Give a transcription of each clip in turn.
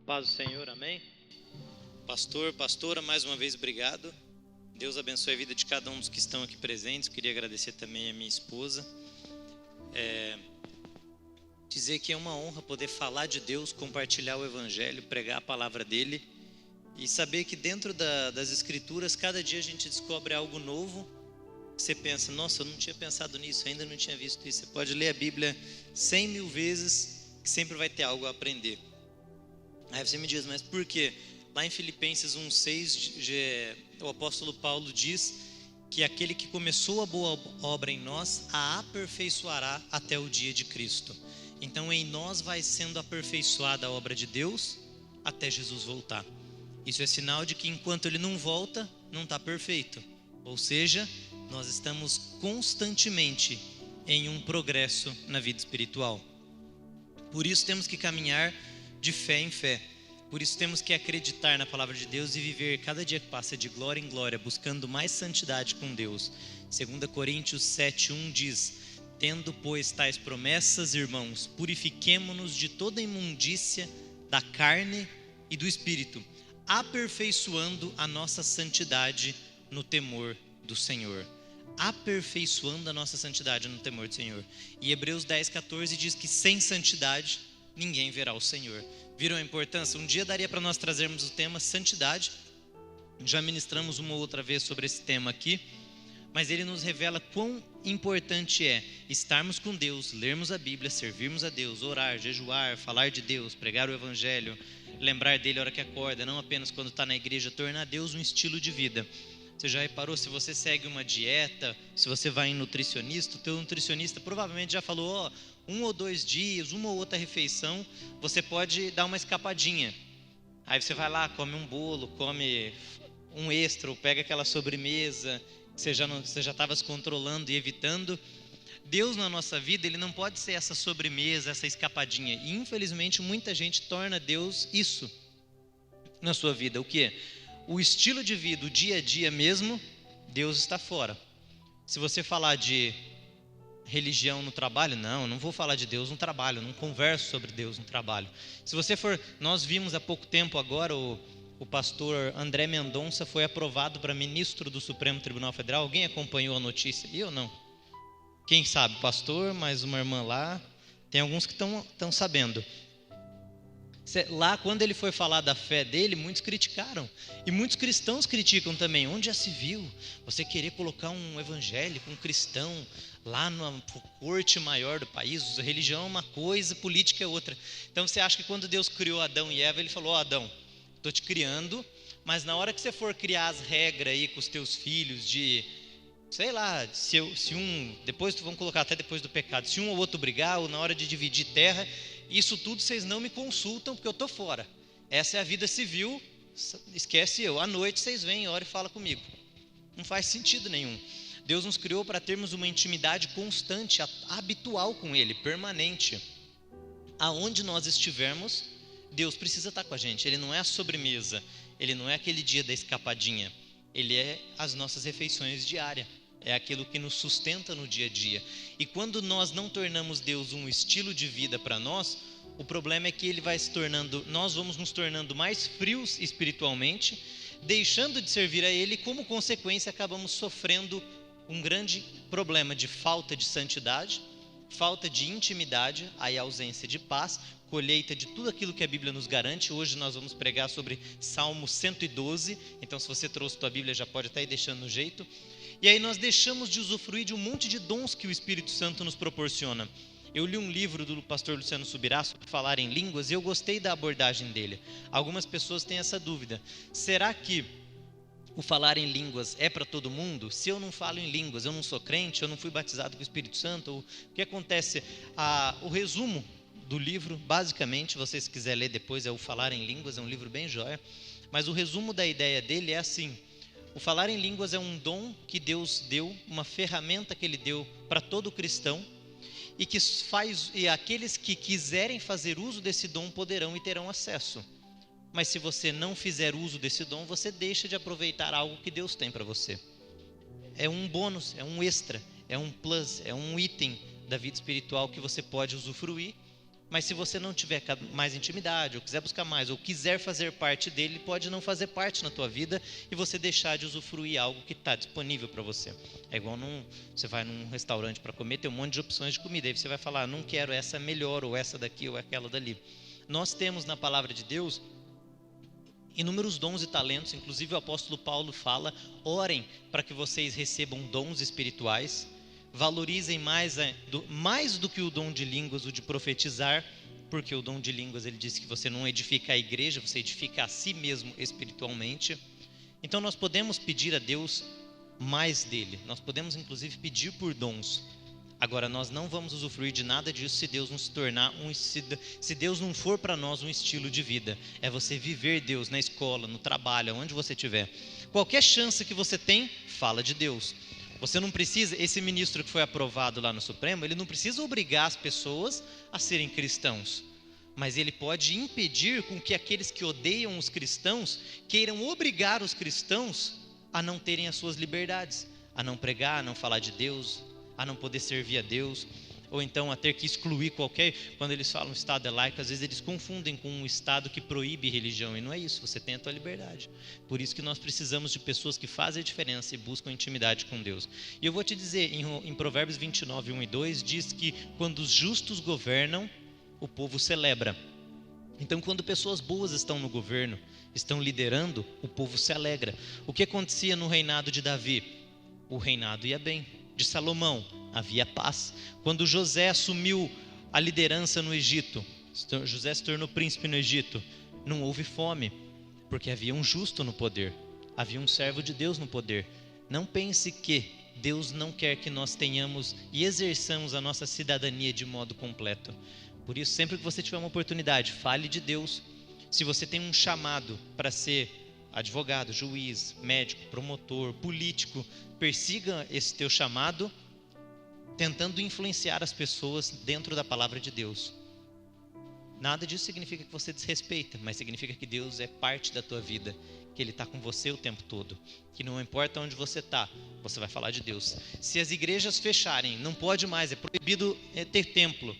Paz do Senhor, amém? Pastor, pastora, mais uma vez obrigado. Deus abençoe a vida de cada um dos que estão aqui presentes. Queria agradecer também a minha esposa. Dizer que é uma honra poder falar de Deus, compartilhar o Evangelho, pregar a palavra dele e saber que dentro das Escrituras, cada dia a gente descobre algo novo. Você pensa, nossa, eu não tinha pensado nisso, ainda não tinha visto isso. Você pode ler a Bíblia 100.000 vezes, que sempre vai ter algo a aprender. Aí você me diz, mas por quê? Lá em Filipenses 1,6, o apóstolo Paulo diz que aquele que começou a boa obra em nós, a aperfeiçoará até o dia de Cristo. Então em nós vai sendo aperfeiçoada a obra de Deus até Jesus voltar. Isso é sinal de que enquanto ele não volta, não está perfeito. Ou seja, nós estamos constantemente em um progresso na vida espiritual. Por isso temos que caminhar de fé em fé. Por isso temos que acreditar na palavra de Deus e viver cada dia que passa de glória em glória, buscando mais santidade com Deus. 2 Coríntios 7:1 diz: tendo, pois, tais promessas, irmãos, purifiquemo-nos de toda imundícia da carne e do espírito, aperfeiçoando a nossa santidade no temor do Senhor. Aperfeiçoando a nossa santidade no temor do Senhor. E Hebreus 10:14 diz que sem santidade ninguém verá o Senhor. Viram a importância? Um dia daria para nós trazermos o tema santidade. Já ministramos uma ou outra vez sobre esse tema aqui, mas ele nos revela quão importante é estarmos com Deus, lermos a Bíblia, servirmos a Deus, orar, jejuar, falar de Deus, pregar o Evangelho, lembrar dele a hora que acorda, não apenas quando está na igreja, tornar Deus um estilo de vida. Você já reparou, se você segue uma dieta, se você vai em nutricionista, o teu nutricionista provavelmente já falou, 1 ou 2 dias, uma ou outra refeição, você pode dar uma escapadinha. Aí você vai lá, come um bolo, come um extra, ou pega aquela sobremesa, que você já estava se controlando e evitando. Deus na nossa vida, ele não pode ser essa sobremesa, essa escapadinha. E infelizmente muita gente torna Deus isso na sua vida. O quê? O estilo de vida, o dia a dia mesmo, Deus está fora. Se você falar de religião no trabalho, não vou falar de Deus no trabalho, não converso sobre Deus no trabalho. Se você for, nós vimos há pouco tempo agora o pastor André Mendonça foi aprovado para ministro do Supremo Tribunal Federal. Alguém acompanhou a notícia? Eu não. Quem sabe? Pastor, mais uma irmã lá. Tem alguns que estão sabendo. Lá, quando ele foi falar da fé dele, muitos criticaram. E muitos cristãos criticam também. Onde já se viu você querer colocar um evangélico, um cristão, lá na corte maior do país? A religião é uma coisa, política é outra. Então você acha que quando Deus criou Adão e Eva, ele falou, Adão, estou te criando, mas na hora que você for criar as regras aí com os teus filhos de... sei lá, depois vamos colocar até depois do pecado, se um ou outro brigar, ou na hora de dividir terra, isso tudo vocês não me consultam porque eu estou fora. Essa é a vida civil, esquece eu. À noite vocês vêm, oram e falam comigo. Não faz sentido nenhum. Deus nos criou para termos uma intimidade constante, habitual com Ele, permanente. Aonde nós estivermos, Deus precisa estar com a gente. Ele não é a sobremesa, Ele não é aquele dia da escapadinha. Ele é as nossas refeições diárias. É aquilo que nos sustenta no dia a dia. E quando nós não tornamos Deus um estilo de vida para nós, o problema é que nós vamos nos tornando mais frios espiritualmente, deixando de servir a Ele, e como consequência acabamos sofrendo um grande problema de falta de santidade, falta de intimidade, aí ausência de paz, colheita de tudo aquilo que a Bíblia nos garante. Hoje nós vamos pregar sobre Salmo 112, então se você trouxe tua Bíblia já pode estar aí deixando no jeito. E aí nós deixamos de usufruir de um monte de dons que o Espírito Santo nos proporciona. Eu li um livro do pastor Luciano Subirá sobre falar em línguas e eu gostei da abordagem dele. Algumas pessoas têm essa dúvida. Será que o falar em línguas é para todo mundo? Se eu não falo em línguas, eu não sou crente, eu não fui batizado com o Espírito Santo? O que acontece? O resumo do livro, basicamente, vocês quiserem ler depois, é o Falar em Línguas, é um livro bem joia. Mas o resumo da ideia dele é assim: o falar em línguas é um dom que Deus deu, uma ferramenta que Ele deu para todo cristão, e aqueles que quiserem fazer uso desse dom poderão e terão acesso. Mas se você não fizer uso desse dom, você deixa de aproveitar algo que Deus tem para você. É um bônus, é um extra, é um plus, é um item da vida espiritual que você pode usufruir, Mas se você não tiver mais intimidade, ou quiser buscar mais, ou quiser fazer parte dele, ele pode não fazer parte na tua vida e você deixar de usufruir algo que está disponível para você. É igual você vai num restaurante para comer, tem um monte de opções de comida, aí você vai falar, não quero essa melhor, ou essa daqui, ou aquela dali. Nós temos na palavra de Deus inúmeros dons e talentos, inclusive o apóstolo Paulo fala, orem para que vocês recebam dons espirituais, valorizem mais do que o dom de línguas, o de profetizar, porque o dom de línguas, ele diz que você não edifica a igreja, você edifica a si mesmo espiritualmente. Então nós podemos pedir a Deus mais dele, nós podemos inclusive pedir por dons. Agora, nós não vamos usufruir de nada disso se Deus não se tornar se Deus não for para nós um estilo de vida. É você viver Deus na escola, no trabalho, onde você estiver. Qualquer chance que você tem, fala de Deus. Você não precisa, esse ministro que foi aprovado lá no Supremo, ele não precisa obrigar as pessoas a serem cristãos. Mas ele pode impedir com que aqueles que odeiam os cristãos queiram obrigar os cristãos a não terem as suas liberdades, a não pregar, a não falar de Deus, a não poder servir a Deus, ou então a ter que excluir quando eles falam Estado é laico, às vezes eles confundem com um Estado que proíbe religião, e não é isso, você tem a tua liberdade. Por isso que nós precisamos de pessoas que fazem a diferença e buscam intimidade com Deus. E eu vou te dizer, em Provérbios 29, 1 e 2, diz que quando os justos governam, o povo celebra. Então, quando pessoas boas estão no governo, estão liderando, o povo se alegra. O que acontecia no reinado de Davi? O reinado ia bem. De Salomão, havia paz. Quando José assumiu a liderança no Egito, José se tornou príncipe no Egito, não houve fome, porque havia um justo no poder, havia um servo de Deus no poder. Não pense que Deus não quer que nós tenhamos e exerçamos a nossa cidadania de modo completo. Por isso, sempre que você tiver uma oportunidade, fale de Deus. Se você tem um chamado para ser advogado, juiz, médico, promotor, político, persiga esse teu chamado, tentando influenciar as pessoas dentro da palavra de Deus. Nada disso significa que você desrespeita, mas significa que Deus é parte da tua vida, que Ele está com você o tempo todo, que não importa onde você está, você vai falar de Deus. Se as igrejas fecharem, não pode mais, é proibido ter templo,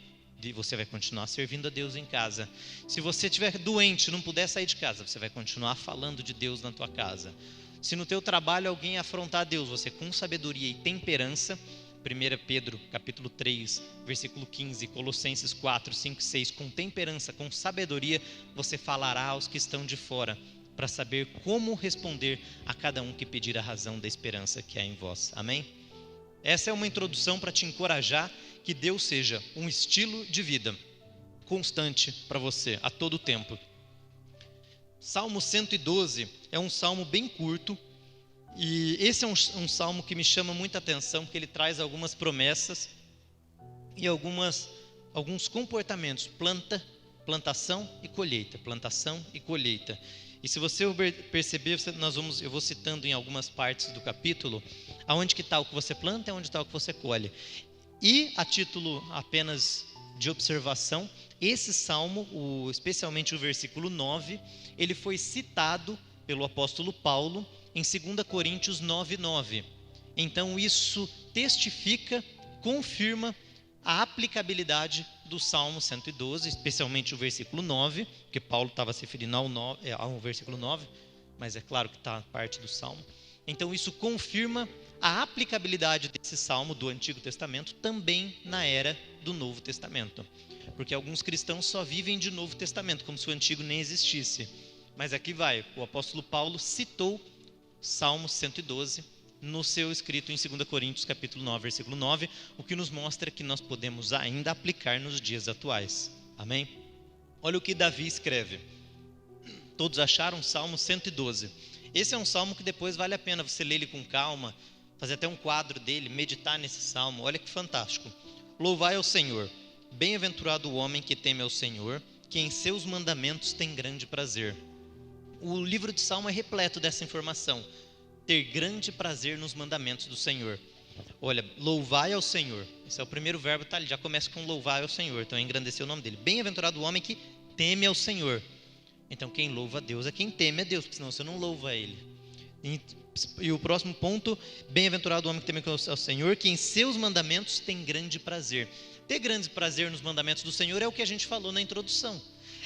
você vai continuar servindo a Deus em casa. Se você estiver doente, não puder sair de casa, você vai continuar falando de Deus na tua casa. Se no teu trabalho alguém afrontar Deus, você com sabedoria e temperança, 1 Pedro capítulo 3, versículo 15, Colossenses 4, 5, 6, com temperança, com sabedoria, você falará aos que estão de fora, para saber como responder a cada um que pedir a razão da esperança que há em vós. Amém? Essa é uma introdução para te encorajar que Deus seja um estilo de vida constante para você, a todo tempo. Salmo 112 é um salmo bem curto, e esse é um salmo que me chama muita atenção, porque ele traz algumas promessas e alguns comportamentos, plantação e colheita, plantação e colheita. E se você perceber, eu vou citando em algumas partes do capítulo, aonde que está o que você planta e onde está o que você colhe. E a título apenas de observação, esse salmo, especialmente o versículo 9, ele foi citado pelo apóstolo Paulo em 2 Coríntios 9, 9. Então isso testifica, confirma a aplicabilidade do Salmo 112, especialmente o versículo 9, porque Paulo estava se referindo ao versículo 9, mas é claro que está parte do Salmo. Então isso confirma a aplicabilidade desse Salmo do Antigo Testamento também na era do Novo Testamento. Porque alguns cristãos só vivem de Novo Testamento, como se o Antigo nem existisse. Mas aqui vai, o apóstolo Paulo citou Salmo 112 no seu escrito em 2 Coríntios capítulo 9, versículo 9, o que nos mostra que nós podemos ainda aplicar nos dias atuais. Amém? Olha o que Davi escreve. Todos acharam? Salmo 112. Esse é um salmo que depois vale a pena você ler ele com calma, fazer até um quadro dele, meditar nesse salmo. Olha que fantástico. Louvai ao Senhor, bem-aventurado o homem que teme ao Senhor, que em seus mandamentos tem grande prazer. O livro de Salmo é repleto dessa informação. Ter grande prazer nos mandamentos do Senhor. Olha, louvai ao Senhor. Esse é o primeiro verbo, tá ali, já começa com louvai ao Senhor. Então, engrandecer o nome dele. Bem-aventurado o homem que teme ao Senhor. Então, quem louva a Deus é quem teme a Deus, porque senão você não louva a Ele. E o próximo ponto, bem-aventurado o homem que teme ao Senhor, que em seus mandamentos tem grande prazer. Ter grande prazer nos mandamentos do Senhor é o que a gente falou na introdução.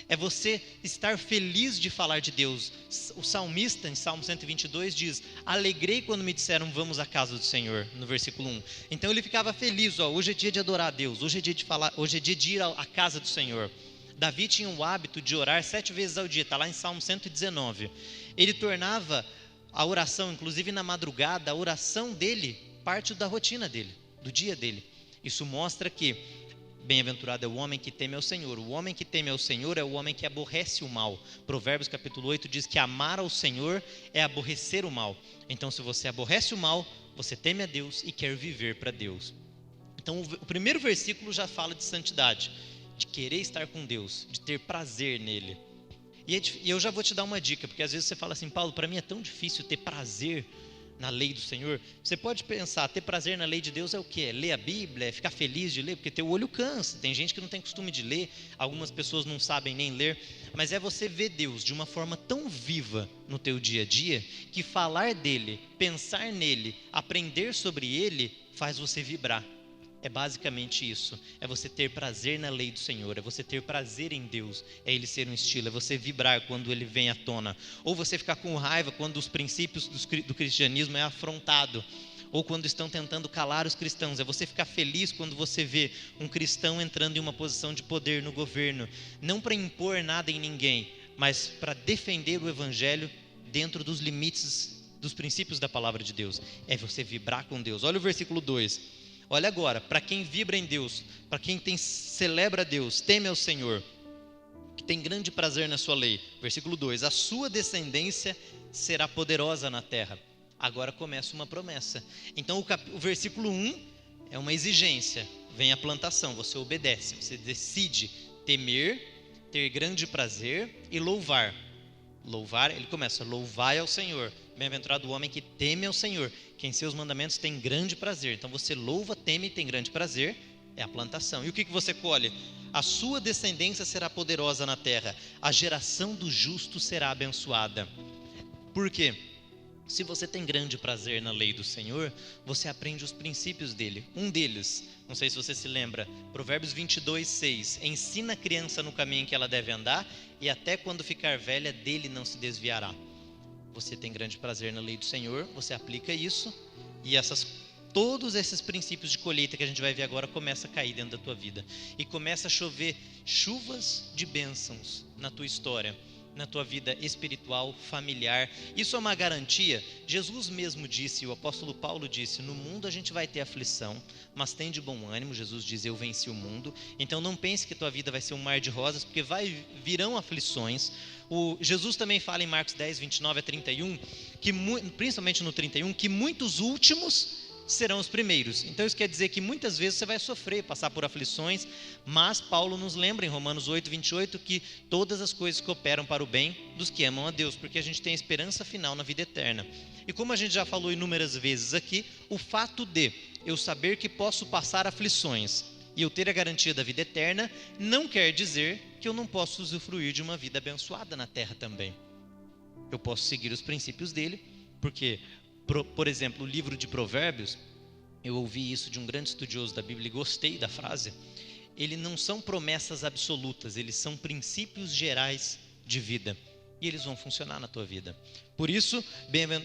É você estar feliz de falar de Deus. O salmista, em Salmo 122, diz: alegrei quando me disseram vamos à casa do Senhor, no versículo 1. Então ele ficava feliz, hoje é dia de adorar a Deus, hoje é dia de falar, hoje é dia de ir à casa do Senhor. Davi tinha o hábito de orar 7 vezes ao dia, está lá em Salmo 119. Ele tornava a oração, inclusive na madrugada, a oração dele, parte da rotina dele, do dia dele. Isso mostra que bem-aventurado é o homem que teme ao Senhor. O homem que teme ao Senhor é o homem que aborrece o mal. Provérbios capítulo 8 diz que amar ao Senhor é aborrecer o mal. Então, se você aborrece o mal, você teme a Deus e quer viver para Deus. Então, o primeiro versículo já fala de santidade, de querer estar com Deus, de ter prazer nele. E eu já vou te dar uma dica, porque às vezes você fala assim: Paulo, para mim é tão difícil ter prazer na lei do Senhor. Você pode pensar, ter prazer na lei de Deus é o quê? É ler a Bíblia, é ficar feliz de ler, porque teu olho cansa. Tem gente que não tem costume de ler, algumas pessoas não sabem nem ler, mas é você ver Deus de uma forma tão viva no teu dia a dia, que falar dele, pensar nele, aprender sobre ele, faz você vibrar. É basicamente isso, é você ter prazer na lei do Senhor, é você ter prazer em Deus, é Ele ser um estilo, é você vibrar quando Ele vem à tona, ou você ficar com raiva quando os princípios do cristianismo é afrontado, ou quando estão tentando calar os cristãos, é você ficar feliz quando você vê um cristão entrando em uma posição de poder no governo, não para impor nada em ninguém, mas para defender o Evangelho dentro dos limites, dos princípios da palavra de Deus, é você vibrar com Deus. Olha o versículo 2. Olha agora, para quem vibra em Deus, para quem celebra Deus, teme ao Senhor, que tem grande prazer na sua lei. Versículo 2, a sua descendência será poderosa na terra. Agora começa uma promessa. Então o versículo 1 é uma exigência, vem a plantação, você obedece, você decide temer, ter grande prazer e louvar. Louvar, ele começa: louvai ao Senhor, bem-aventurado o homem que teme ao Senhor, que em seus mandamentos tem grande prazer. Então você louva, teme e tem grande prazer, é a plantação. E o que você colhe? A sua descendência será poderosa na terra, a geração do justo será abençoada. Por quê? Se você tem grande prazer na lei do Senhor, você aprende os princípios dele. Um deles, não sei se você se lembra, Provérbios 22, 6. Ensina a criança no caminho que ela deve andar, e até quando ficar velha, dele não se desviará. Você tem grande prazer na lei do Senhor, você aplica isso, e todos esses princípios de colheita que a gente vai ver agora começam a cair dentro da tua vida. E começa a chover chuvas de bênçãos na tua história, na tua vida espiritual, familiar. Isso é uma garantia. Jesus mesmo disse, o apóstolo Paulo disse: no mundo a gente vai ter aflição, mas tem de bom ânimo. Jesus diz: eu venci o mundo. Então não pense que tua vida vai ser um mar de rosas, porque virão aflições. Jesus também fala em Marcos 10, 29 a 31, principalmente no 31, que muitos últimos serão os primeiros. Então isso quer dizer que muitas vezes você vai sofrer, passar por aflições, mas Paulo nos lembra em Romanos 8, 28, que todas as coisas cooperam para o bem dos que amam a Deus, porque a gente tem a esperança final na vida eterna. E como a gente já falou inúmeras vezes aqui, o fato de eu saber que posso passar aflições e eu ter a garantia da vida eterna, não quer dizer que eu não posso usufruir de uma vida abençoada na terra também. Eu posso seguir os princípios dele, porque por exemplo, o livro de Provérbios, eu ouvi isso de um grande estudioso da Bíblia e gostei da frase. Ele não são promessas absolutas, eles são princípios gerais de vida, e eles vão funcionar na tua vida. Por isso,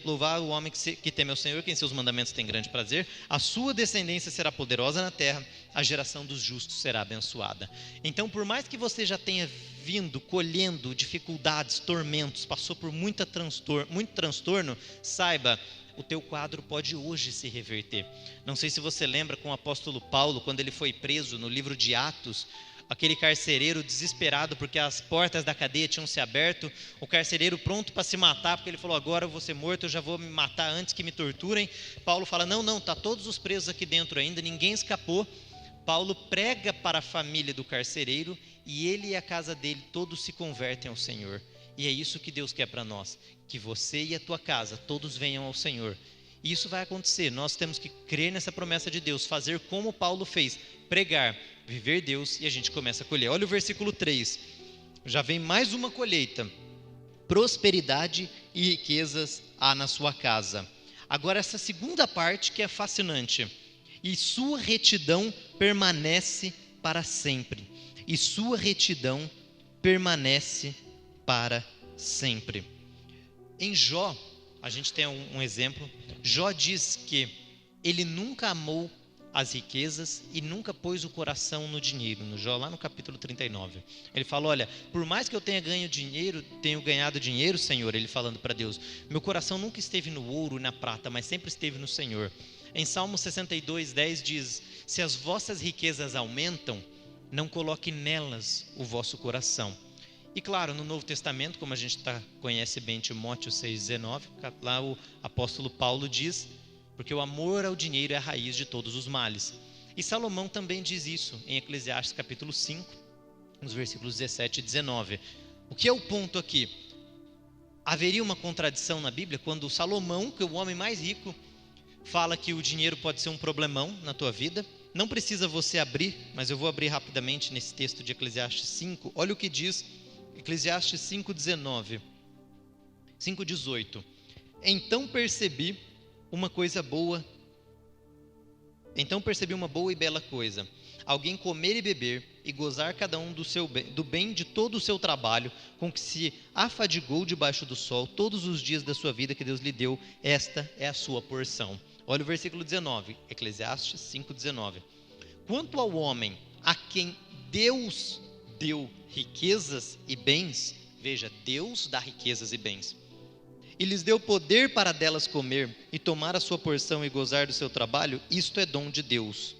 louvar o homem que teme ao Senhor, que em seus mandamentos tem grande prazer, a sua descendência será poderosa na terra, a geração dos justos será abençoada. Então, por mais que você já tenha vindo colhendo dificuldades, tormentos, passou por muito transtorno, saiba, o teu quadro pode hoje se reverter. Não sei se você lembra com o apóstolo Paulo, quando ele foi preso no livro de Atos, aquele carcereiro desesperado porque as portas da cadeia tinham se aberto, o carcereiro pronto para se matar, porque ele falou: agora eu vou ser morto, eu já vou me matar antes que me torturem. Paulo fala: não, está todos os presos aqui dentro ainda, ninguém escapou. Paulo prega para a família do carcereiro e ele e a casa dele todos se convertem ao Senhor. E é isso que Deus quer para nós, que você e a tua casa todos venham ao Senhor. E isso vai acontecer, nós temos que crer nessa promessa de Deus, fazer como Paulo fez, pregar, viver Deus, e a gente começa a colher. Olha o versículo 3, já vem mais uma colheita: prosperidade e riquezas há na sua casa. Agora essa segunda parte que é fascinante: e sua retidão permanece para sempre, e sua retidão permanece para sempre. Em Jó, a gente tem um exemplo. Jó diz que ele nunca amou as riquezas e nunca pôs o coração no dinheiro. No Jó, lá no capítulo 39. Ele fala, olha, por mais que eu tenha ganhado dinheiro, Senhor, ele falando para Deus, meu coração nunca esteve no ouro e na prata, mas sempre esteve no Senhor. Em Salmo 62:10 diz, se as vossas riquezas aumentam, não coloque nelas o vosso coração. E claro, no Novo Testamento, como a gente conhece bem Timóteo 6,19, lá o apóstolo Paulo diz, porque o amor ao dinheiro é a raiz de todos os males. E Salomão também diz isso em Eclesiastes capítulo 5, nos versículos 17 e 19. O que é o ponto aqui? Haveria uma contradição na Bíblia quando Salomão, que é o homem mais rico, fala que o dinheiro pode ser um problemão na tua vida. Não precisa você abrir, mas eu vou abrir rapidamente nesse texto de Eclesiastes 5. Olha o que diz Eclesiastes 5:19, 5:18. Então percebi uma boa e bela coisa, alguém comer e beber e gozar cada um do bem de todo o seu trabalho, com que se afadigou debaixo do sol todos os dias da sua vida que Deus lhe deu, esta é a sua porção. Olha o versículo 19, Eclesiastes 5:19. Quanto ao homem a quem Deus deu riquezas e bens, veja, Deus dá riquezas e bens, e lhes deu poder para delas comer e tomar a sua porção e gozar do seu trabalho, isto é dom de Deus.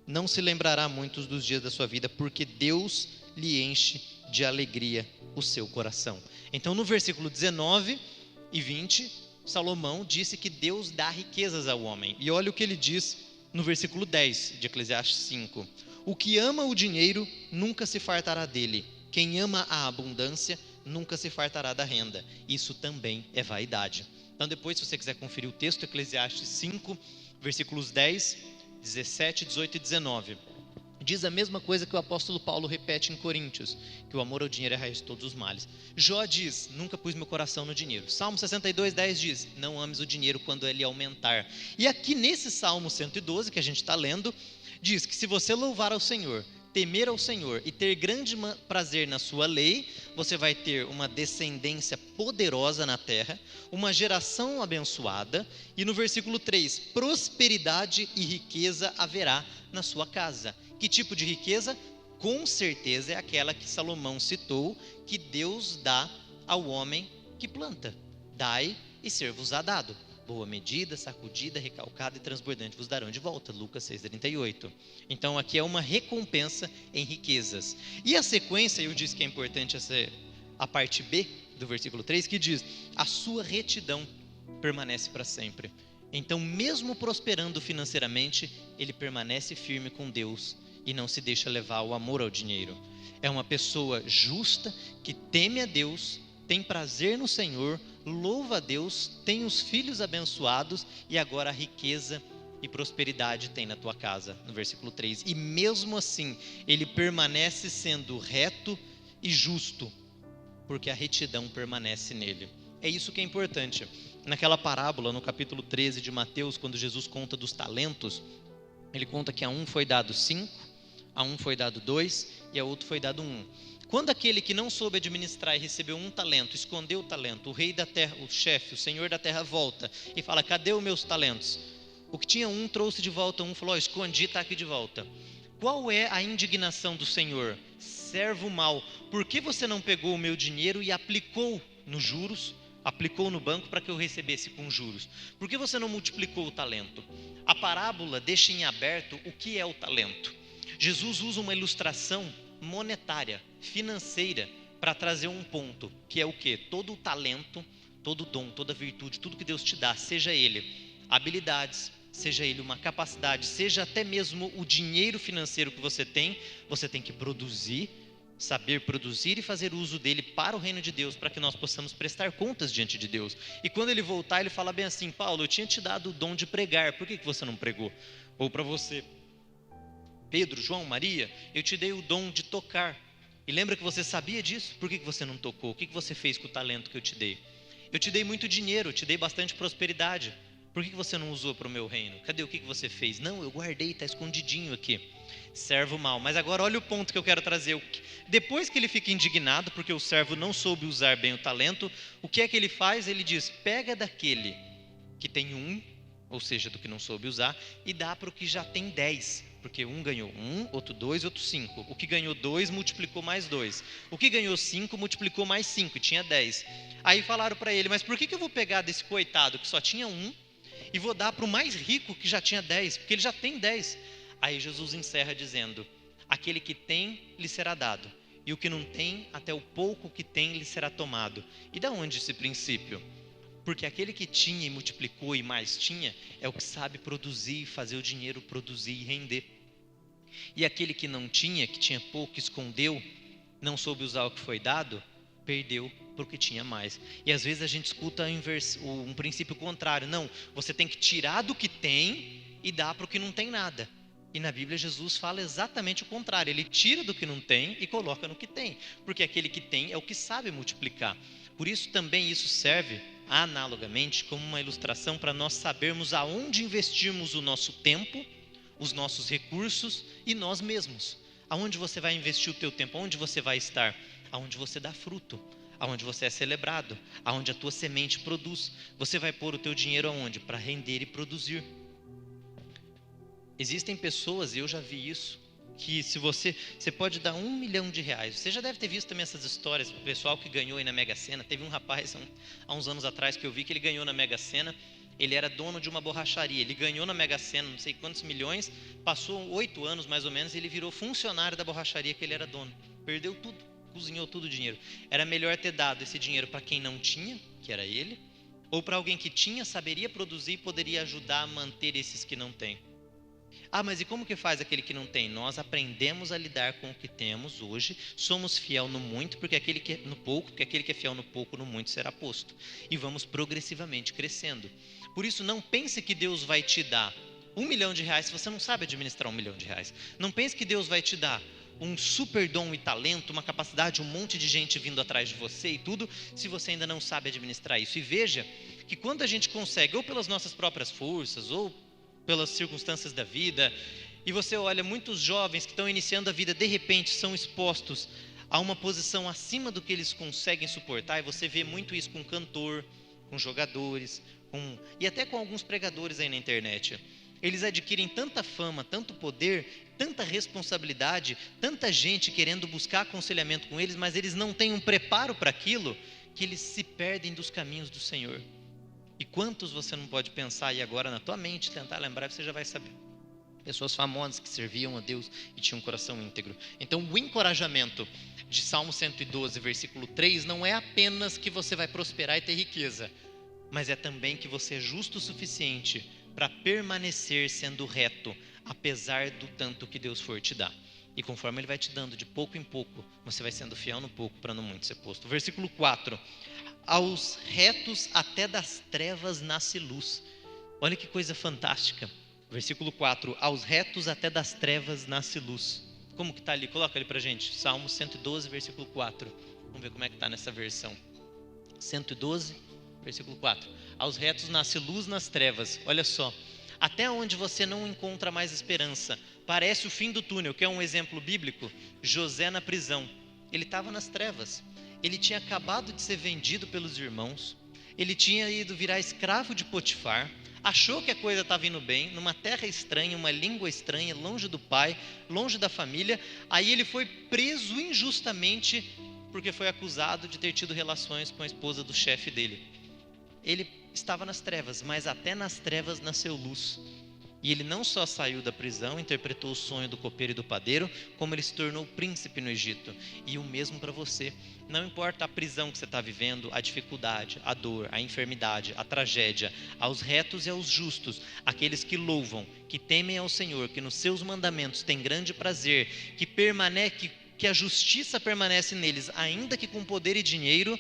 Não se lembrará muitos dos dias da sua vida, porque Deus lhe enche de alegria o seu coração. Então no versículo 19 e 20, Salomão disse que Deus dá riquezas ao homem. E olha o que ele diz no versículo 10 de Eclesiastes 5. O que ama o dinheiro nunca se fartará dele. Quem ama a abundância nunca se fartará da renda. Isso também é vaidade. Então depois, se você quiser conferir o texto, Eclesiastes 5, versículos 10, 17, 18 e 19. Diz a mesma coisa que o apóstolo Paulo repete em Coríntios, que o amor ao dinheiro é a raiz de todos os males. Jó diz, nunca pus meu coração no dinheiro. Salmo 62:10 diz, não ames o dinheiro quando ele aumentar. E aqui nesse Salmo 112 que a gente está lendo, diz que se você louvar ao Senhor, temer ao Senhor e ter grande prazer na sua lei, você vai ter uma descendência poderosa na terra, uma geração abençoada, e no versículo 3, prosperidade e riqueza haverá na sua casa. Que tipo de riqueza? Com certeza é aquela que Salomão citou, que Deus dá ao homem que planta. Dai e ser-vos-á dado. Boa medida, sacudida, recalcada e transbordante vos darão de volta. Lucas 6,38. Então aqui é uma recompensa em riquezas. E a sequência, eu disse que é importante a parte B do versículo 3, que diz, a sua retidão permanece para sempre. Então mesmo prosperando financeiramente, ele permanece firme com Deus e não se deixa levar ao amor ao dinheiro. É uma pessoa justa, que teme a Deus, tem prazer no Senhor, louva a Deus, tem os filhos abençoados e agora a riqueza e prosperidade tem na tua casa, no versículo 3. E mesmo assim, ele permanece sendo reto e justo, porque a retidão permanece nele. É isso que é importante. Naquela parábola, no capítulo 13 de Mateus, quando Jesus conta dos talentos, ele conta que a um foi dado 5, a um foi dado 2 e a outro foi dado 1. Quando aquele que não soube administrar e recebeu 1 talento, escondeu o talento, o rei da terra, o chefe, o senhor da terra volta e fala, cadê os meus talentos? O que tinha 1 trouxe de volta 1, falou, escondi, está aqui de volta. Qual é a indignação do Senhor? Servo mau, por que você não pegou o meu dinheiro e aplicou nos juros, aplicou no banco para que eu recebesse com juros? Por que você não multiplicou o talento? A parábola deixa em aberto o que é o talento. Jesus usa uma ilustração monetária, financeira, para trazer um ponto, que é o quê? Todo o talento, todo o dom, toda a virtude, tudo que Deus te dá, seja ele habilidades, seja ele uma capacidade, seja até mesmo o dinheiro financeiro que você tem que produzir, saber produzir e fazer uso dele para o reino de Deus, para que nós possamos prestar contas diante de Deus. E quando ele voltar, ele fala bem assim, Paulo, eu tinha te dado o dom de pregar, por que você não pregou? Ou para você, Pedro, João, Maria, eu te dei o dom de tocar. E lembra que você sabia disso? Por que você não tocou? O que você fez com o talento que eu te dei? Eu te dei muito dinheiro, eu te dei bastante prosperidade. Por que você não usou para o meu reino? Cadê o que você fez? Não, eu guardei, está escondidinho aqui. Servo mau. Mas agora olha o ponto que eu quero trazer. Depois que ele fica indignado, porque o servo não soube usar bem o talento, o que é que ele faz? Ele diz, pega daquele que tem 1, ou seja, do que não soube usar, e dá para o que já tem 10. Porque um ganhou 1, outro 2, outro 5. O que ganhou 2 multiplicou mais 2. O que ganhou 5 multiplicou mais 5, e tinha 10. Aí falaram para ele, mas por que eu vou pegar desse coitado que só tinha 1 e vou dar para o mais rico que já tinha 10? Porque ele já tem 10. Aí Jesus encerra dizendo, aquele que tem lhe será dado, e o que não tem, até o pouco que tem lhe será tomado. E da onde esse princípio? Porque aquele que tinha e multiplicou e mais tinha, é o que sabe produzir, fazer o dinheiro produzir e render. E aquele que não tinha, que tinha pouco, escondeu, não soube usar o que foi dado, perdeu porque tinha mais. E às vezes a gente escuta um princípio contrário. Não, você tem que tirar do que tem e dar para o que não tem nada. E na Bíblia Jesus fala exatamente o contrário. Ele tira do que não tem e coloca no que tem. Porque aquele que tem é o que sabe multiplicar. Por isso também isso serve, analogamente, como uma ilustração para nós sabermos aonde investirmos o nosso tempo, os nossos recursos e nós mesmos. Aonde você vai investir o teu tempo? Aonde você vai estar? Aonde você dá fruto, aonde você é celebrado, aonde a tua semente produz. Você vai pôr o teu dinheiro aonde? Para render e produzir. Existem pessoas, e eu já vi isso, que se você pode dar R$1 milhão. Você já deve ter visto também essas histórias, o pessoal que ganhou aí na Mega Sena. Teve um rapaz há uns anos atrás que eu vi que ele ganhou na Mega Sena. Ele era dono de uma borracharia, ele ganhou na Mega Sena não sei quantos milhões, passou 8 anos mais ou menos, e ele virou funcionário da borracharia que ele era dono. Perdeu tudo, cozinhou todo o dinheiro. Era melhor ter dado esse dinheiro para quem não tinha, que era ele, ou para alguém que tinha, saberia produzir e poderia ajudar a manter esses que não têm. Ah, mas e como que faz aquele que não tem? Nós aprendemos a lidar com o que temos hoje, somos fiel no muito, porque aquele que é no pouco, porque aquele que é fiel no pouco, no muito será posto. E vamos progressivamente crescendo. Por isso, não pense que Deus vai te dar R$1 milhão se você não sabe administrar R$1 milhão. Não pense que Deus vai te dar um super dom e talento, uma capacidade, um monte de gente vindo atrás de você e tudo, se você ainda não sabe administrar isso. E veja que quando a gente consegue, ou pelas nossas próprias forças, ou pelas circunstâncias da vida, e você olha muitos jovens que estão iniciando a vida, de repente são expostos a uma posição acima do que eles conseguem suportar, e você vê muito isso com cantor, com jogadores, e até com alguns pregadores aí na internet. Eles adquirem tanta fama, tanto poder, tanta responsabilidade, tanta gente querendo buscar aconselhamento com eles, mas eles não têm um preparo para aquilo, que eles se perdem dos caminhos do Senhor. E quantos você não pode pensar aí agora na tua mente, tentar lembrar, você já vai saber. Pessoas famosas que serviam a Deus e tinham um coração íntegro. Então o encorajamento de Salmo 112, versículo 3, não é apenas que você vai prosperar e ter riqueza, mas é também que você é justo o suficiente para permanecer sendo reto, apesar do tanto que Deus for te dar. E conforme Ele vai te dando de pouco em pouco, você vai sendo fiel no pouco para no muito ser posto. Versículo 4. Aos retos até das trevas nasce luz. Olha que coisa fantástica. Versículo 4. Aos retos até das trevas nasce luz. Como que está ali? Coloca ali para a gente. Salmo 112, versículo 4. Vamos ver como é que está nessa versão. 112, versículo 4. Aos retos nasce luz nas trevas. Olha só. Até onde você não encontra mais esperança. Parece o fim do túnel, que é um exemplo bíblico. José na prisão. Ele estava nas trevas. Ele tinha acabado de ser vendido pelos irmãos. Ele tinha ido virar escravo de Potifar. Achou que a coisa estava indo bem, numa terra estranha, uma língua estranha, longe do pai, longe da família. Aí ele foi preso injustamente porque foi acusado de ter tido relações com a esposa do chefe dele. Ele estava nas trevas, mas até nas trevas nasceu luz. E ele não só saiu da prisão, interpretou o sonho do copeiro e do padeiro, como ele se tornou príncipe no Egito. E o mesmo para você. Não importa a prisão que você está vivendo, a dificuldade, a dor, a enfermidade, a tragédia, aos retos e aos justos, aqueles que louvam, que temem ao Senhor, que nos seus mandamentos têm grande prazer, que a justiça permanece neles, ainda que com poder e dinheiro,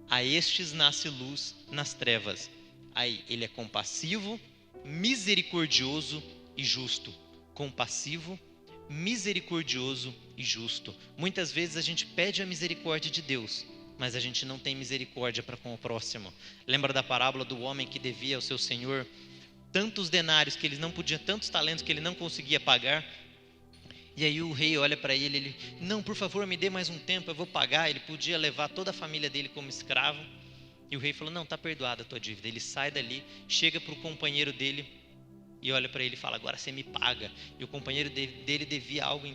a estes nasce luz nas trevas. Aí ele é compassivo, misericordioso e justo. Compassivo, misericordioso e justo. Muitas vezes a gente pede a misericórdia de Deus, mas a gente não tem misericórdia para com o próximo. Lembra da parábola do homem que devia ao seu senhor tantos denários que ele não podia, tantos talentos que ele não conseguia pagar? E aí o rei olha para ele, não, por favor, me dê mais um tempo, eu vou pagar. Ele podia levar toda a família dele como escravo. E o rei falou, não, está perdoada a tua dívida. Ele sai dali, chega para o companheiro dele e olha para ele e fala, agora você me paga. E o companheiro dele devia algo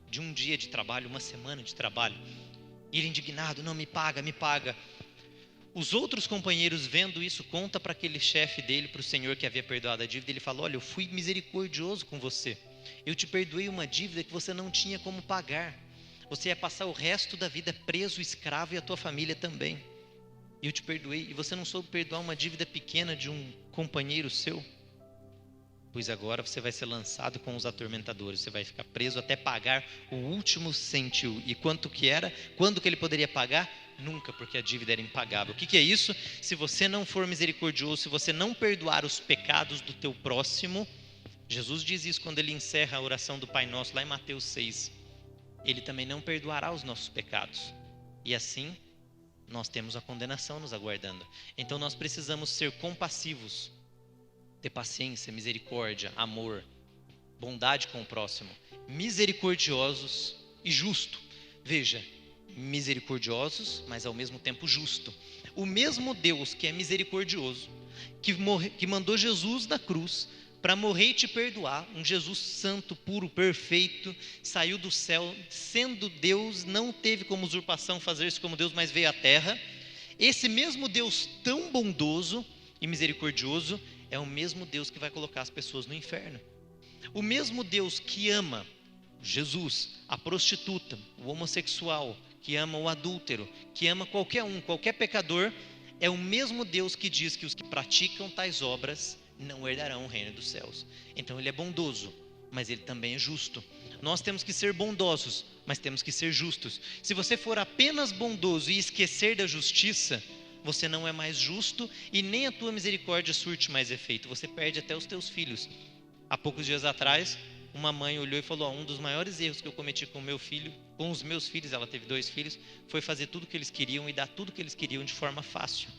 de um dia de trabalho, uma semana de trabalho. E ele indignado, não, me paga, me paga. Os outros companheiros vendo isso, conta para aquele chefe dele, para o senhor que havia perdoado a dívida. Ele fala, olha, eu fui misericordioso com você. Eu te perdoei uma dívida que você não tinha como pagar. Você ia passar o resto da vida preso, escravo, e a tua família também. E eu te perdoei, e você não soube perdoar uma dívida pequena de um companheiro seu? Pois agora você vai ser lançado com os atormentadores, você vai ficar preso até pagar o último cêntimo. E quanto que era? Quando que ele poderia pagar? Nunca, porque a dívida era impagável. O que é isso? Se você não for misericordioso, se você não perdoar os pecados do teu próximo, Jesus diz isso quando ele encerra a oração do Pai Nosso, lá em Mateus 6. Ele também não perdoará os nossos pecados. E assim, nós temos a condenação nos aguardando. Então nós precisamos ser compassivos, ter paciência, misericórdia, amor, bondade com o próximo, misericordiosos e justo. Veja, misericordiosos, mas ao mesmo tempo justo. O mesmo Deus que é misericordioso, que mandou Jesus na cruz para morrer e te perdoar, um Jesus santo, puro, perfeito, saiu do céu, sendo Deus, não teve como usurpação fazer-se como Deus, mas veio à terra. Esse mesmo Deus tão bondoso e misericordioso é o mesmo Deus que vai colocar as pessoas no inferno. O mesmo Deus que ama Jesus, a prostituta, o homossexual, que ama o adúltero, que ama qualquer pecador, é o mesmo Deus que diz que os que praticam tais obras não herdarão o reino dos céus. Então ele é bondoso, mas ele também é justo. Nós temos que ser bondosos, mas temos que ser justos. Se você for apenas bondoso e esquecer da justiça, você não é mais justo e nem a tua misericórdia surte mais efeito. Você perde até os teus filhos. Há poucos dias atrás, uma mãe olhou e falou, um dos maiores erros que eu cometi com os meus filhos, ela teve 2 filhos, foi fazer tudo o que eles queriam e dar tudo o que eles queriam de forma fácil.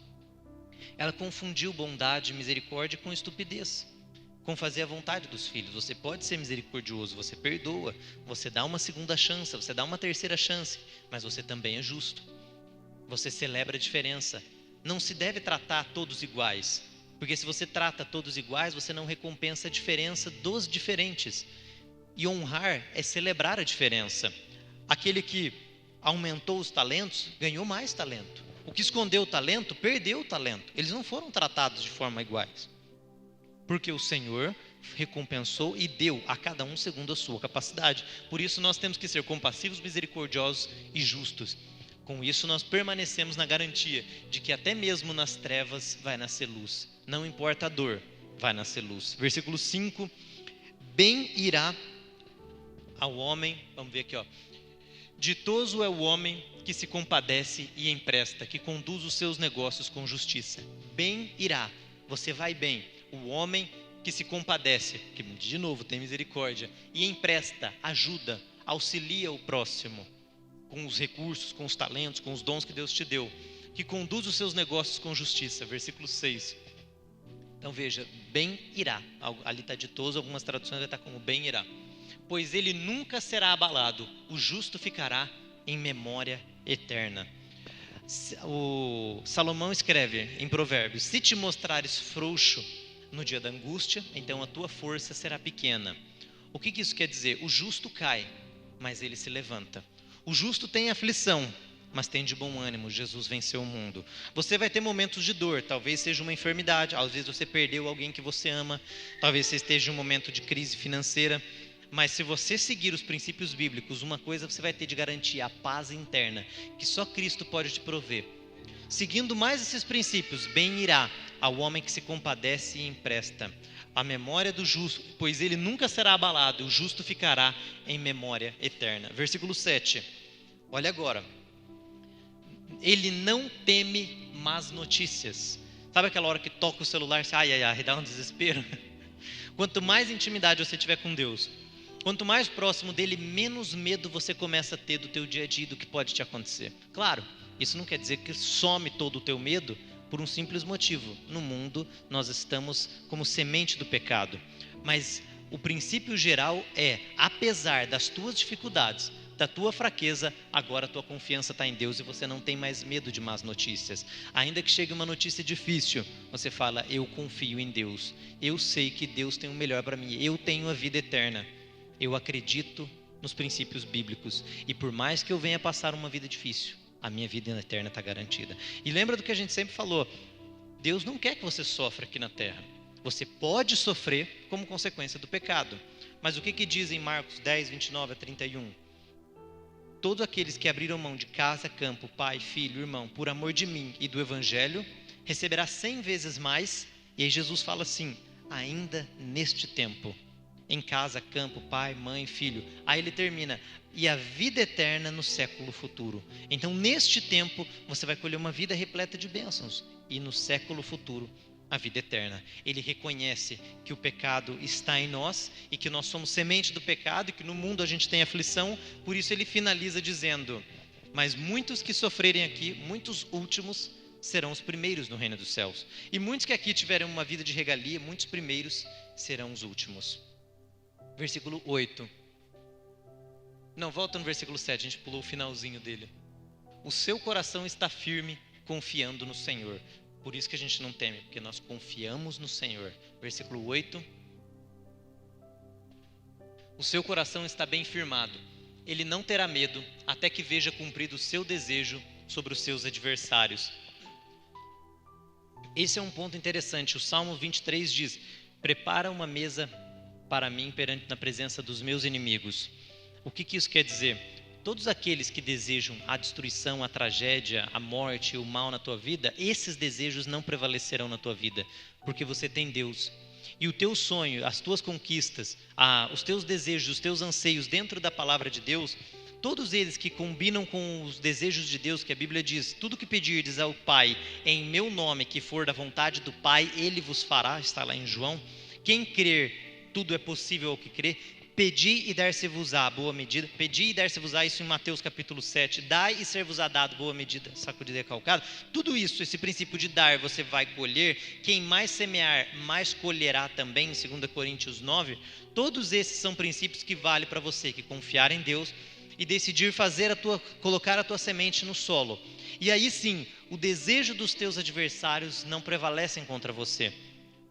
Ela confundiu bondade e misericórdia com estupidez, com fazer a vontade dos filhos. Você pode ser misericordioso, você perdoa, você dá uma segunda chance, você dá uma terceira chance, mas você também é justo. Você celebra a diferença. Não se deve tratar todos iguais, porque se você trata todos iguais, você não recompensa a diferença dos diferentes. E honrar é celebrar a diferença. Aquele que aumentou os talentos, ganhou mais talento. O que escondeu o talento, perdeu o talento. Eles não foram tratados de forma iguais. Porque o Senhor recompensou e deu a cada um segundo a sua capacidade. Por isso nós temos que ser compassivos, misericordiosos e justos. Com isso nós permanecemos na garantia de que até mesmo nas trevas vai nascer luz. Não importa a dor, vai nascer luz. Versículo 5. Bem irá ao homem, vamos ver aqui, ditoso é o homem que se compadece e empresta, que conduz os seus negócios com justiça. Bem irá, você vai bem. O homem que se compadece, que de novo tem misericórdia, e empresta, ajuda, auxilia o próximo, com os recursos, com os talentos, com os dons que Deus te deu, que conduz os seus negócios com justiça. Versículo 6. Então veja, bem irá, ali está ditoso, algumas traduções vai estar como bem irá. Pois ele nunca será abalado, o justo ficará em memória eterna. O Salomão escreve em Provérbios, se te mostrares frouxo no dia da angústia, então a tua força será pequena. O que isso quer dizer? O justo cai, mas ele se levanta. O justo tem aflição, mas tem de bom ânimo, Jesus venceu o mundo. Você vai ter momentos de dor, talvez seja uma enfermidade, às vezes você perdeu alguém que você ama, talvez você esteja em um momento de crise financeira, mas se você seguir os princípios bíblicos, uma coisa você vai ter de garantia, a paz interna, que só Cristo pode te prover. Seguindo mais esses princípios, bem irá ao homem que se compadece e empresta. A memória do justo, pois ele nunca será abalado, o justo ficará em memória eterna. Versículo 7, olha agora. Ele não teme más notícias. Sabe aquela hora que toca o celular, você, dá um desespero? Quanto mais intimidade você tiver com Deus, quanto mais próximo dele, menos medo você começa a ter do teu dia a dia, do que pode te acontecer. Claro, Isso não quer dizer que some todo o teu medo por um simples motivo. No mundo, nós estamos como semente do pecado. Mas o princípio geral é, apesar das tuas dificuldades, da tua fraqueza, agora a tua confiança está em Deus e você não tem mais medo de más notícias. Ainda que chegue uma notícia difícil, você fala, eu confio em Deus. Eu sei que Deus tem o melhor para mim. Eu tenho a vida eterna. Eu acredito nos princípios bíblicos. E por mais que eu venha passar uma vida difícil, a minha vida eterna está garantida. E lembra do que a gente sempre falou, Deus não quer que você sofra aqui na terra. Você pode sofrer como consequência do pecado. Mas o que diz em Marcos 10, 29 a 31? Todos aqueles que abriram mão de casa, campo, pai, filho, irmão, por amor de mim e do evangelho, receberá 100 vezes mais. E aí Jesus fala assim, ainda neste tempo, em casa, campo, pai, mãe, filho. Aí ele termina, e a vida eterna no século futuro. Então neste tempo você vai colher uma vida repleta de bênçãos. E no século futuro, a vida eterna. Ele reconhece que o pecado está em nós e que nós somos semente do pecado e que no mundo a gente tem aflição. Por isso ele finaliza dizendo, mas muitos que sofrerem aqui, muitos últimos, serão os primeiros no reino dos céus. E muitos que aqui tiverem uma vida de regalia, muitos primeiros serão os últimos. Versículo 8. Não, volta no versículo 7, a gente pulou o finalzinho dele. O seu coração está firme, confiando no Senhor. Por isso que a gente não teme, porque nós confiamos no Senhor. Versículo 8. O seu coração está bem firmado. Ele não terá medo até que veja cumprido o seu desejo sobre os seus adversários. Esse é um ponto interessante. O Salmo 23 diz, prepara uma mesa para mim na presença dos meus inimigos. O que isso quer dizer? Todos aqueles que desejam a destruição, a tragédia, a morte, o mal na tua vida, esses desejos não prevalecerão na tua vida, porque você tem Deus. E o teu sonho, as tuas conquistas, os teus desejos, os teus anseios dentro da palavra de Deus, todos eles que combinam com os desejos de Deus, que a Bíblia diz, tudo que pedirdes ao Pai em meu nome, que for da vontade do Pai, Ele vos fará, está lá em João. Quem crer, tudo é possível ao que crer. Pedi e dar-se-vos-á, boa medida. Pedi e dar-se-vos-á, isso em Mateus capítulo 7. Dai e ser-vos-á dado, boa medida, sacudida e calcada. Tudo isso, esse princípio de dar, você vai colher. Quem mais semear, mais colherá também, em 2 Coríntios 9. Todos esses são princípios que valem para você, que confiar em Deus e decidir colocar a tua semente no solo. E aí sim, o desejo dos teus adversários não prevalecem contra você,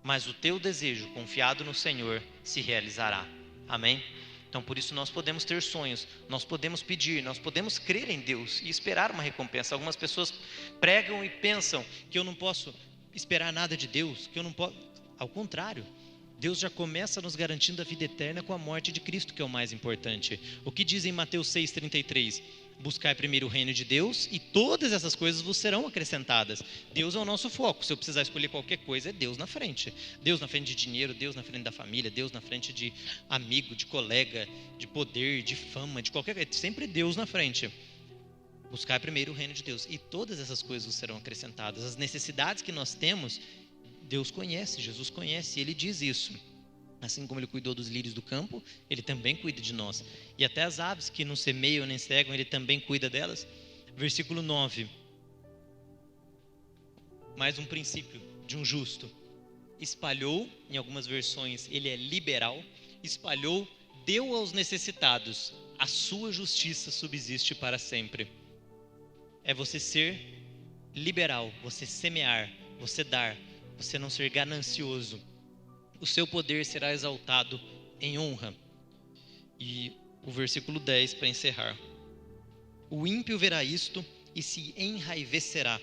mas o teu desejo, confiado no Senhor, se realizará. Amém? Então por isso nós podemos ter sonhos, nós podemos pedir, nós podemos crer em Deus e esperar uma recompensa. Algumas pessoas pregam e pensam que eu não posso esperar nada de Deus, que eu não posso. Ao contrário, Deus já começa nos garantindo a vida eterna com a morte de Cristo, que é o mais importante. O que diz em Mateus 6,33? Buscai primeiro o reino de Deus e todas essas coisas vos serão acrescentadas. Deus é o nosso foco. Se eu precisar escolher qualquer coisa, é Deus na frente. Deus na frente de dinheiro, Deus na frente da família, Deus na frente de amigo, de colega, de poder, de fama, de qualquer coisa. Sempre Deus na frente. Buscai primeiro o reino de Deus e todas essas coisas vos serão acrescentadas. As necessidades que nós temos, Deus conhece, Jesus conhece, e Ele diz isso. Assim como Ele cuidou dos lírios do campo, Ele também cuida de nós. E até as aves que não semeiam nem cegam, Ele também cuida delas. Versículo 9. Mais um princípio de um justo. Espalhou, em algumas versões, Ele é liberal. Espalhou, deu aos necessitados. A sua justiça subsiste para sempre. É você ser liberal, você semear, você dar, você não ser ganancioso. O seu poder será exaltado em honra. E o versículo 10 para encerrar. O ímpio verá isto e se enraivecerá,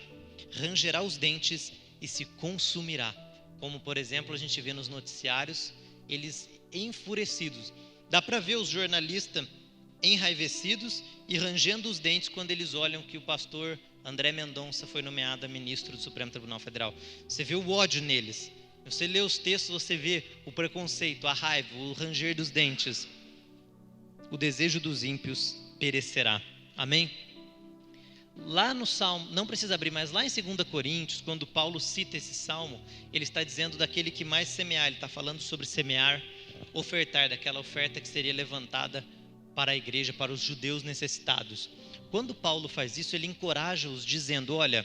rangerá os dentes e se consumirá. Como, por exemplo, a gente vê nos noticiários, eles enfurecidos. Dá para ver os jornalistas enraivecidos e rangendo os dentes quando eles olham que o pastor André Mendonça foi nomeado a ministro do Supremo Tribunal Federal. Você vê o ódio neles. Você lê os textos, você vê o preconceito, a raiva, o ranger dos dentes. O desejo dos ímpios perecerá. Amém? Lá no Salmo, não precisa abrir, mas lá em 2 Coríntios, quando Paulo cita esse Salmo, ele está dizendo daquele que mais semear. Ele está falando sobre semear, ofertar, daquela oferta que seria levantada para a igreja, para os judeus necessitados. Quando Paulo faz isso, ele encoraja-os dizendo, olha,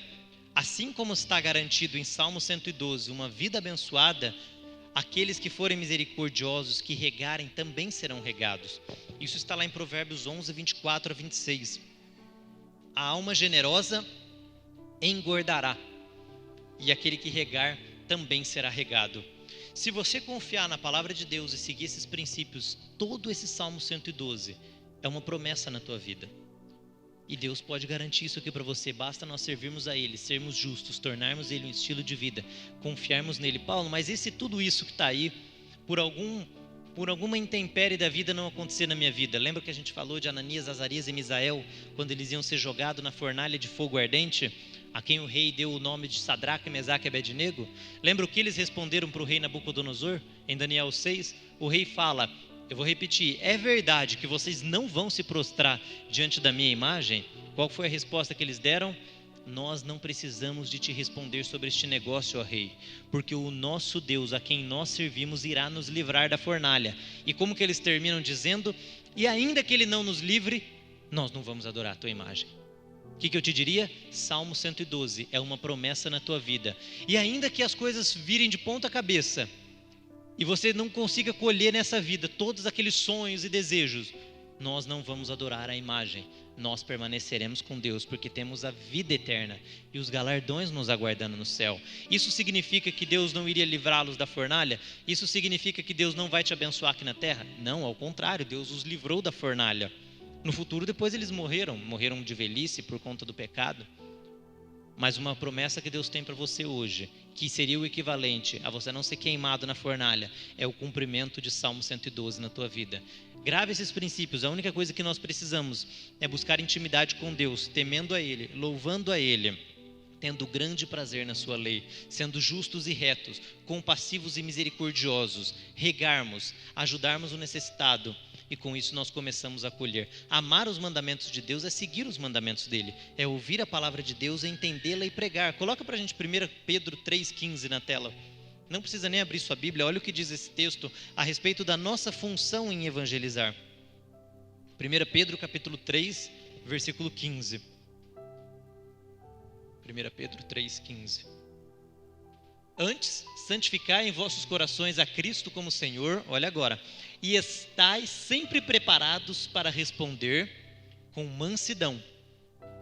assim como está garantido em Salmo 112, uma vida abençoada, aqueles que forem misericordiosos, que regarem, também serão regados. Isso está lá em Provérbios 11, 24 a 26. A alma generosa engordará, e aquele que regar também será regado. Se você confiar na palavra de Deus e seguir esses princípios, todo esse Salmo 112 é uma promessa na tua vida. E Deus pode garantir isso aqui para você, basta nós servirmos a Ele, sermos justos, tornarmos Ele um estilo de vida, confiarmos nele. Paulo, mas e se tudo isso que está aí, por alguma intempérie da vida não acontecer na minha vida? Lembra que a gente falou de Ananias, Azarias e Misael, quando eles iam ser jogados na fornalha de fogo ardente, a quem o rei deu o nome de Sadraque, Mesaque e Abednego? Lembra o que eles responderam para o rei Nabucodonosor? Em Daniel 6, o rei fala, eu vou repetir, é verdade que vocês não vão se prostrar diante da minha imagem? Qual foi a resposta que eles deram? Nós não precisamos de te responder sobre este negócio, ó rei, porque o nosso Deus, a quem nós servimos, irá nos livrar da fornalha. E como que eles terminam dizendo? E ainda que ele não nos livre, nós não vamos adorar a tua imagem. O que eu te diria? Salmo 112 é uma promessa na tua vida. E ainda que as coisas virem de ponta cabeça, e você não consiga colher nessa vida todos aqueles sonhos e desejos, nós não vamos adorar a imagem, nós permaneceremos com Deus, porque temos a vida eterna e os galardões nos aguardando no céu. Isso significa que Deus não iria livrá-los da fornalha? Isso significa que Deus não vai te abençoar aqui na terra? Não, ao contrário, Deus os livrou da fornalha. No futuro, depois eles morreram de velhice por conta do pecado. Mas uma promessa que Deus tem para você hoje, que seria o equivalente a você não ser queimado na fornalha, é o cumprimento de Salmo 112 na tua vida. Grave esses princípios. A única coisa que nós precisamos é buscar intimidade com Deus, temendo a Ele, louvando a Ele, tendo grande prazer na sua lei, sendo justos e retos, compassivos e misericordiosos, regarmos, ajudarmos o necessitado. E com isso nós começamos a colher. Amar os mandamentos de Deus é seguir os mandamentos dele, é ouvir a palavra de Deus, é entendê-la e pregar. Coloca pra gente 1 Pedro 3,15 na tela. Não precisa nem abrir sua Bíblia, olha o que diz esse texto a respeito da nossa função em evangelizar. 1 Pedro capítulo 3, versículo 15. 1 Pedro 3,15. Antes, santificai em vossos corações a Cristo como Senhor, olha agora, e estais sempre preparados para responder com mansidão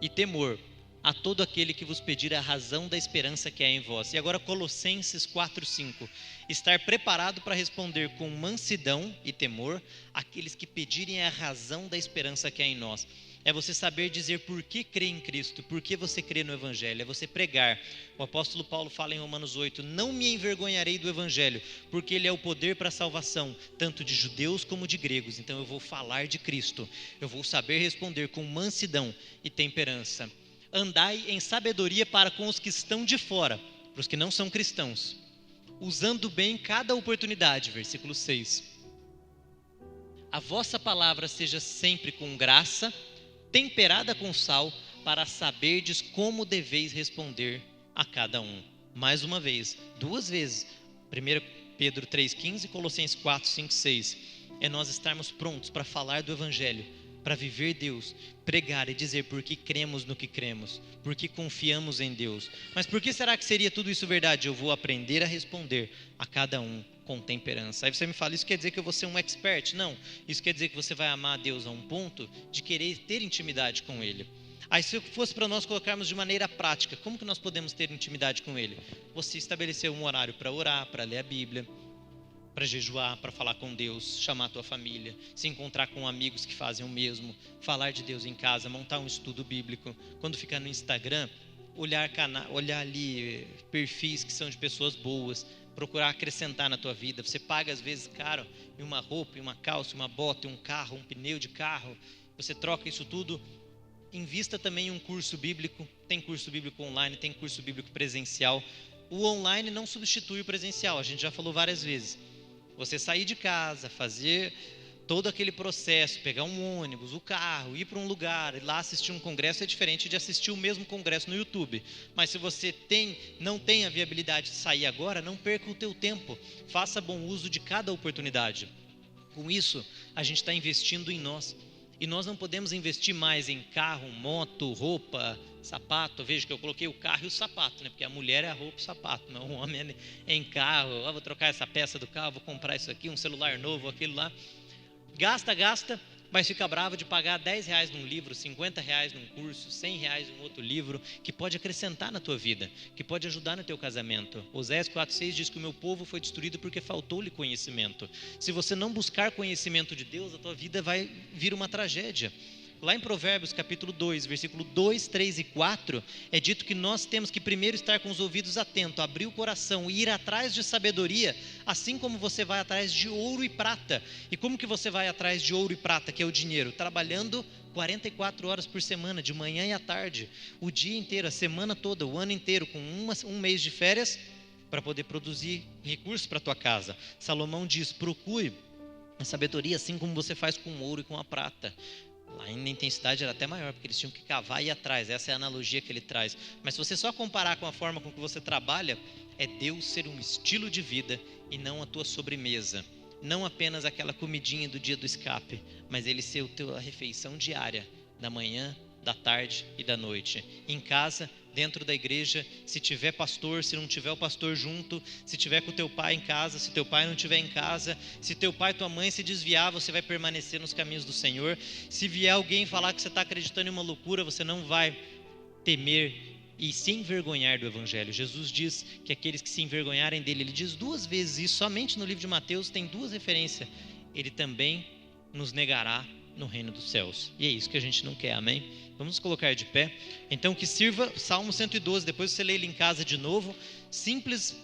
e temor a todo aquele que vos pedir a razão da esperança que há em vós. E agora Colossenses 4,5, estar preparado para responder com mansidão e temor àqueles que pedirem a razão da esperança que há em nós. É você saber dizer por que crê em Cristo, por que você crê no Evangelho, é você pregar. O apóstolo Paulo fala em Romanos 8, não me envergonharei do Evangelho, porque ele é o poder para a salvação, tanto de judeus como de gregos. Então eu vou falar de Cristo, eu vou saber responder com mansidão e temperança. Andai em sabedoria para com os que estão de fora, para os que não são cristãos, usando bem cada oportunidade, versículo 6. A vossa palavra seja sempre com graça, temperada com sal, para saberdes como deveis responder a cada um. Mais uma vez, duas vezes, 1 Pedro 3,15 e Colossenses 4, 5, 6. É nós estarmos prontos para falar do Evangelho, para viver Deus, pregar e dizer por que cremos no que cremos, por que confiamos em Deus. Mas por que será que seria tudo isso verdade? Eu vou aprender a responder a cada um com temperança. Aí você me fala, isso quer dizer que eu vou ser um expert? Não, isso quer dizer que você vai amar a Deus a um ponto de querer ter intimidade com Ele. Aí se fosse para nós colocarmos de maneira prática, como que nós podemos ter intimidade com Ele? Você estabelecer um horário para orar, para ler a Bíblia, para jejuar, para falar com Deus, chamar a tua família, se encontrar com amigos que fazem o mesmo, falar de Deus em casa, montar um estudo bíblico. Quando ficar no Instagram, olhar ali perfis que são de pessoas boas, procurar acrescentar na tua vida. Você paga às vezes caro em uma roupa, em uma calça, uma bota, em um carro, um pneu de carro, você troca isso tudo. Invista também em um curso bíblico. Tem curso bíblico online, tem curso bíblico presencial. O online não substitui o presencial, a gente já falou várias vezes. Você sair de casa, fazer todo aquele processo, pegar um ônibus, o carro, ir para um lugar, ir lá assistir um congresso é diferente de assistir o mesmo congresso no YouTube. Mas se você não tem a viabilidade de sair agora, não perca o teu tempo. Faça bom uso de cada oportunidade. Com isso, a gente está investindo em nós. e nós não podemos investir mais em carro, moto, roupa, sapato. Veja que eu coloquei o carro e o sapato, né? Porque a mulher é a roupa e o sapato, não, o homem é em carro. Vou trocar essa peça do carro, vou comprar isso aqui, um celular novo, aquilo lá. Gasta, mas fica bravo de pagar R$10 num livro, R$50 num curso, R$100 num outro livro, que pode acrescentar na tua vida, que pode ajudar no teu casamento. Oséias 4,6 diz que o meu povo foi destruído porque faltou-lhe conhecimento. Se você não buscar conhecimento de Deus, a tua vida vai vir uma tragédia. Lá em Provérbios capítulo 2, versículo 2, 3 e 4, é dito que nós temos que primeiro estar com os ouvidos atentos, abrir o coração e ir atrás de sabedoria, assim como você vai atrás de ouro e prata. E como que você vai atrás de ouro e prata, que é o dinheiro? Trabalhando 44 horas por semana, de manhã e à tarde, o dia inteiro, a semana toda, o ano inteiro, com um mês de férias, para poder produzir recursos para a tua casa. Salomão diz, procure a sabedoria assim como você faz com o ouro e com a prata. Lá a intensidade era até maior, porque eles tinham que cavar e ir atrás. Essa é a analogia que ele traz. Mas se você só comparar com a forma com que você trabalha, é Deus ser um estilo de vida e não a tua sobremesa. Não apenas aquela comidinha do dia do escape, mas ele ser a refeição diária, da manhã, da tarde e da noite. Em casa, dentro da igreja, se tiver pastor, se não tiver o pastor junto, se tiver com o teu pai em casa, se teu pai não estiver em casa, se teu pai e tua mãe se desviar, você vai permanecer nos caminhos do Senhor. Se vier alguém falar que você está acreditando em uma loucura, você não vai temer e se envergonhar do Evangelho. Jesus diz que aqueles que se envergonharem dele, ele diz 2 vezes isso, somente no livro de Mateus tem 2 referências, ele também nos negará no reino dos céus. E é isso que a gente não quer, amém? Vamos nos colocar de pé. Então que sirva Salmo 112, depois você lê ele em casa de novo, simples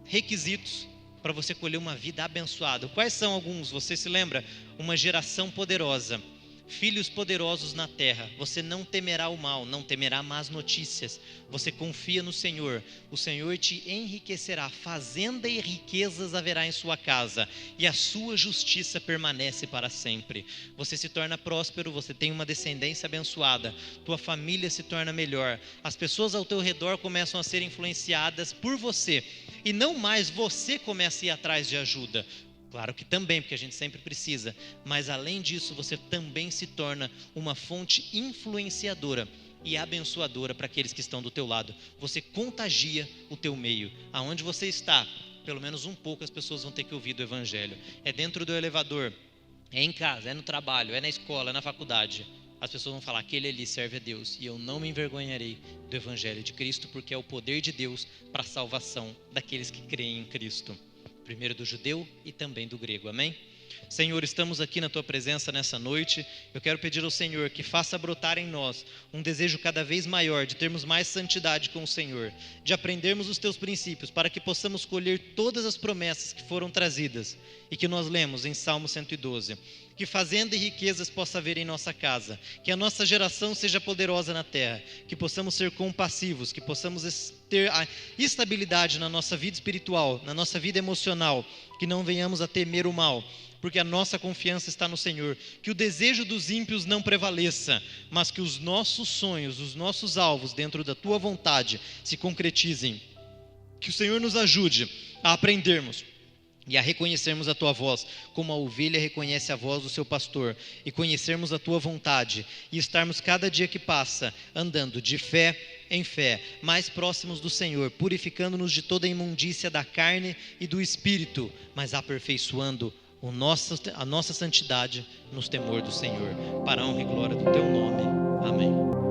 requisitos para você colher uma vida abençoada. Quais são alguns? Você se lembra? Uma geração poderosa, filhos poderosos na terra, você não temerá o mal, não temerá más notícias, você confia no Senhor, o Senhor te enriquecerá, fazenda e riquezas haverá em sua casa, e a sua justiça permanece para sempre. Você se torna próspero, você tem uma descendência abençoada, tua família se torna melhor, as pessoas ao teu redor começam a ser influenciadas por você, e não mais você começa a ir atrás de ajuda. Claro que também, porque a gente sempre precisa, mas além disso, você também se torna uma fonte influenciadora e abençoadora para aqueles que estão do teu lado. Você contagia o teu meio. Aonde você está, pelo menos um pouco as pessoas vão ter que ouvir do Evangelho. É dentro do elevador, é em casa, é no trabalho, é na escola, é na faculdade. As pessoas vão falar, aquele ali serve a Deus, e eu não me envergonharei do Evangelho de Cristo, porque é o poder de Deus para a salvação daqueles que creem em Cristo. Primeiro do judeu e também do grego, amém? Senhor, estamos aqui na Tua presença nessa noite, eu quero pedir ao Senhor que faça brotar em nós um desejo cada vez maior de termos mais santidade com o Senhor, de aprendermos os Teus princípios, para que possamos colher todas as promessas que foram trazidas e que nós lemos em Salmo 112. Que fazenda e riquezas possa haver em nossa casa, que a nossa geração seja poderosa na terra, que possamos ser compassivos, que possamos ter a estabilidade na nossa vida espiritual, na nossa vida emocional, que não venhamos a temer o mal, porque a nossa confiança está no Senhor, que o desejo dos ímpios não prevaleça, mas que os nossos sonhos, os nossos alvos dentro da Tua vontade se concretizem, que o Senhor nos ajude a aprendermos e a reconhecermos a Tua voz, como a ovelha reconhece a voz do seu pastor, e conhecermos a Tua vontade, e estarmos cada dia que passa, andando de fé em fé, mais próximos do Senhor, purificando-nos de toda a imundícia da carne e do espírito, mas aperfeiçoando a nossa santidade nos temor do Senhor, para a honra e glória do Teu nome. Amém.